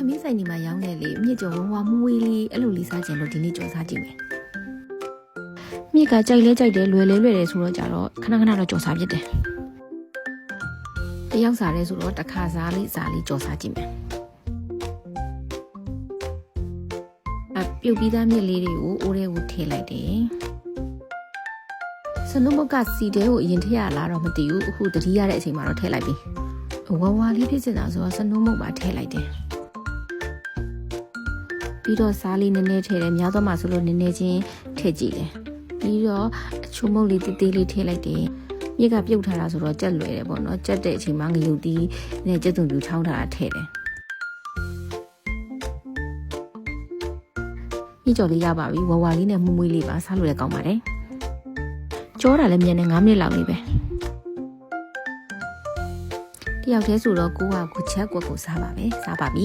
မင်းဆိုင်ဒီမှာရောင်းနေလေမြစ်ကျော်ဝဝမွေးလေးအဲ့လိုလေးစားကြင်လို့ဒီနေ့ကြော်စားကြည့်မယ်မြစ်ကကြိုက်လဲကြိုက်တယ်လွယ်လဲလွယ်တယ်ဆိုတော့ကြတော့ခဏခဏတော့ကြော်စားဖြစ်တယ်တယောက်စားလဲဆိုတော့တစ်ခါစားလေးကြော်စားကြည့်မယ်ပြုတ်ပြီးသားမြစ်လေးတွေကိုအိုးထဲကိုထည့်လိုက်တယ်စနုမုတ်ကစီတဲကိုအရင်ထည့်ရလားတော့မသိဘူးအခုတတိရတဲ့အချိန်မှာတော့ထည့်လိုက်ပြီဝဝလေးဖြစ်နေတာဆိုတော့စနုမုတ်ပါထည့်လိုက်တယ်ပြီးတော့စားလေးနည်းနည်းထည့်တယ်များတော့မှဆိုလို့နည်းနည်းချင်းထည့်ကြည့်တယ်ပြီးတော့အချိုမုတ်လေးတေးသေးလေးထည့်လိုက်တယ်မြစ်ကပြုတ်ထားတာဆိုတော့ကြက်လွယ်တယ်ပေါ့နော်ကြက်တဲ့အချိန်မှာငရုတ်တီးနဲ့ကြက်သွန်ပြူထောင်းထားတာထည့်တယ်မြစ်ကြော်လေးရပါပြီဝဝလေးနဲ့မွမွေးလေးပါစားလို့လည်းကောင်းပါတယ်ကြောတာလည်းမြန်နေ9မိနစ်လောက်လေးပဲတယောက်တည်းဆိုတော့ကိုကချက်ကွက်ကိုစားပါပဲစားပါပြီ